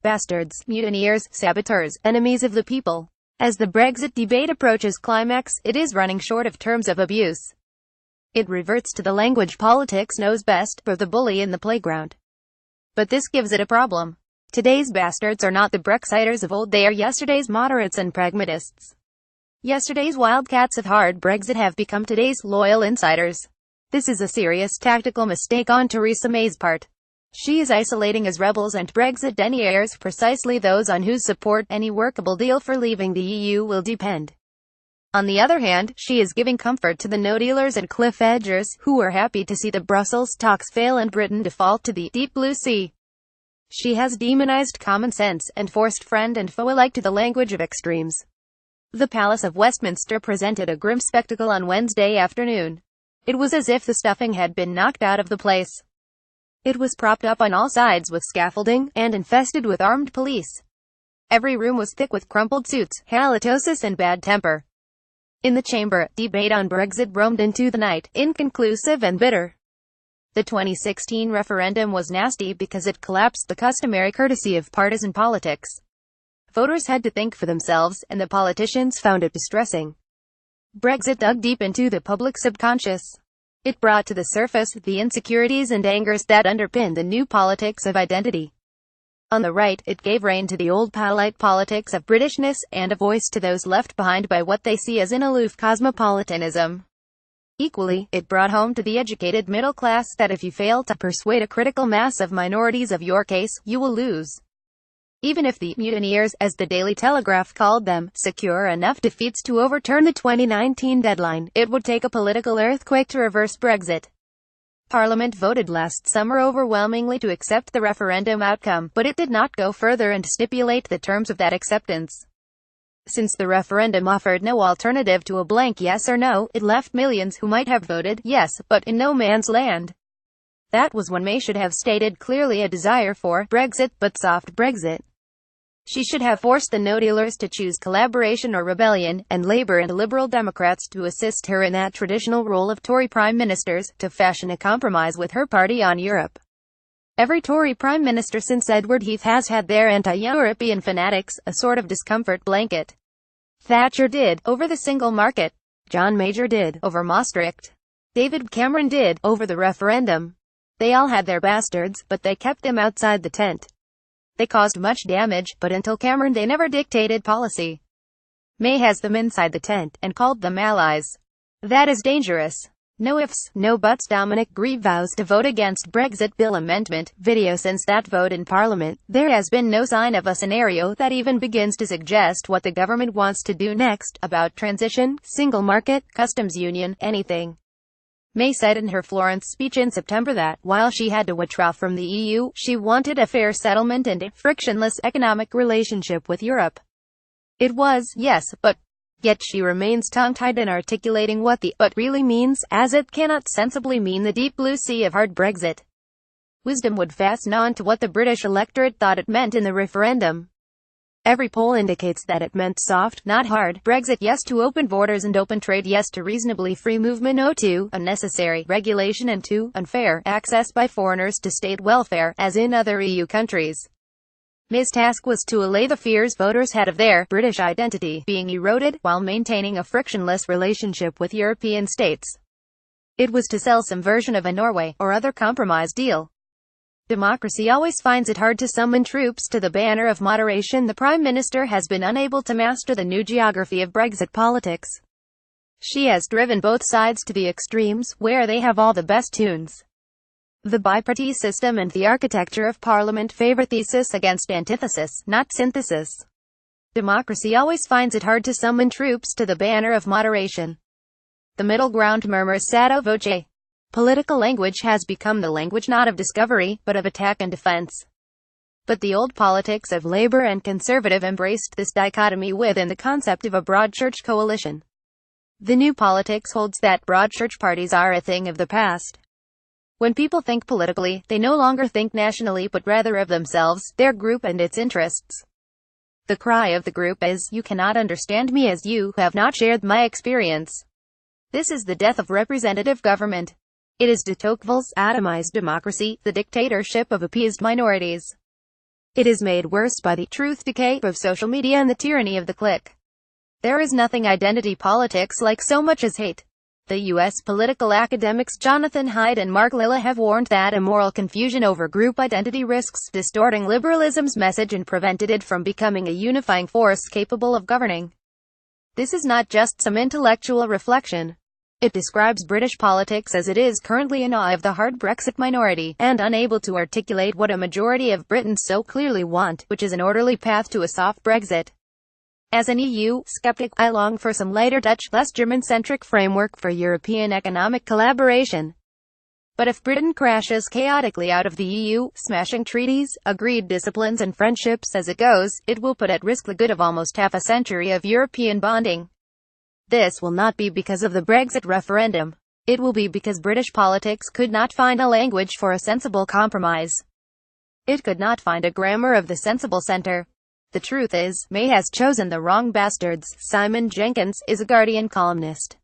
bastards, mutineers, saboteurs, enemies of the people. As the Brexit debate approaches climax, it is running short of terms of abuse. It reverts to the language politics knows best, for the bully in the playground. But this gives it a problem. Today's bastards are not the Brexiters of old, they are yesterday's moderates and pragmatists. Yesterday's wildcats of hard Brexit have become today's loyal insiders. This is a serious tactical mistake on Theresa May's part. She is isolating as rebels and Brexit deniers precisely those on whose support any workable deal for leaving the EU will depend. On the other hand, she is giving comfort to the no-dealers and cliff-edgers, who are happy to see the Brussels talks fail and Britain default to the deep blue sea. She has demonized common sense, and forced friend and foe alike to the language of extremes. The Palace of Westminster presented a grim spectacle on Wednesday afternoon. It was as if the stuffing had been knocked out of the place. It was propped up on all sides with scaffolding, and infested with armed police. Every room was thick with crumpled suits, halitosis and bad temper. In the chamber, debate on Brexit roamed into the night, inconclusive and bitter. The 2016 referendum was nasty because it collapsed the customary courtesy of partisan politics. Voters had to think for themselves, and the politicians found it distressing. Brexit dug deep into the public subconscious. It brought to the surface the insecurities and angers that underpin the new politics of identity. On the right, it gave rein to the old polite politics of Britishness, and a voice to those left behind by what they see as an aloof cosmopolitanism. Equally, it brought home to the educated middle class that if you fail to persuade a critical mass of minorities of your case, you will lose. Even if the mutineers, as the Daily Telegraph called them, secure enough defeats to overturn the 2019 deadline, it would take a political earthquake to reverse Brexit. Parliament voted last summer overwhelmingly to accept the referendum outcome, but it did not go further and stipulate the terms of that acceptance. Since the referendum offered no alternative to a blank yes or no, it left millions who might have voted yes, but in no man's land. That was when May should have stated clearly a desire for Brexit, but soft Brexit. She should have forced the no-dealers to choose collaboration or rebellion, and Labour and Liberal Democrats to assist her in that traditional role of Tory Prime Ministers, to fashion a compromise with her party on Europe. Every Tory Prime Minister since Edward Heath has had their anti-European fanatics, a sort of discomfort blanket. Thatcher did, over the single market. John Major did, over Maastricht. David Cameron did, over the referendum. They all had their bastards, but they kept them outside the tent. They caused much damage, but until Cameron they never dictated policy. May has them inside the tent, and called them allies. That is dangerous. No ifs, no buts. Dominic Grieve vows to vote against Brexit Bill amendment video. Since that vote in Parliament, there has been no sign of a scenario that even begins to suggest what the government wants to do next, about transition, single market, customs union, anything. May said in her Florence speech in September that, while she had to withdraw from the EU, she wanted a fair settlement and a frictionless economic relationship with Europe. It was, yes, but. Yet she remains tongue-tied in articulating what the but really means, as it cannot sensibly mean the deep blue sea of hard Brexit. Wisdom would fasten on to what the British electorate thought it meant in the referendum. Every poll indicates that it meant soft, not hard, Brexit yes to open borders and open trade, yes to reasonably free movement, no to unnecessary regulation, and to unfair access by foreigners to state welfare, as in other EU countries. May's task was to allay the fears voters had of their British identity being eroded, while maintaining a frictionless relationship with European states. It was to sell some version of a Norway, or other compromise deal. Democracy always finds it hard to summon troops to the banner of moderation. The Prime Minister has been unable to master the new geography of Brexit politics. She has driven both sides to the extremes, where they have all the best tunes. The biparty system and the architecture of Parliament favor thesis against antithesis, not synthesis. Democracy always finds it hard to summon troops to the banner of moderation. The middle ground murmurs sotto voce. Political language has become the language not of discovery, but of attack and defense. But the old politics of Labour and Conservative embraced this dichotomy within the concept of a broad church coalition. The new politics holds that broad church parties are a thing of the past. When people think politically, they no longer think nationally but rather of themselves, their group and its interests. The cry of the group is, "You cannot understand me as you have not shared my experience." This is the death of representative government. It is de Tocqueville's atomized democracy, the dictatorship of appeased minorities. It is made worse by the truth decay of social media and the tyranny of the click. There is nothing identity politics like so much as hate. The U.S. political academics Jonathan Haidt and Mark Lilla have warned that immoral confusion over group identity risks distorting liberalism's message and prevented it from becoming a unifying force capable of governing. This is not just some intellectual reflection. It describes British politics as it is currently in awe of the hard Brexit minority, and unable to articulate what a majority of Britons so clearly want, which is an orderly path to a soft Brexit. As an EU skeptic, I long for some lighter Dutch, less German-centric framework for European economic collaboration. But if Britain crashes chaotically out of the EU, smashing treaties, agreed disciplines and friendships as it goes, it will put at risk the good of almost half a century of European bonding. This will not be because of the Brexit referendum. It will be because British politics could not find a language for a sensible compromise. It could not find a grammar of the sensible centre. The truth is, May has chosen the wrong bastards. Simon Jenkins is a Guardian columnist.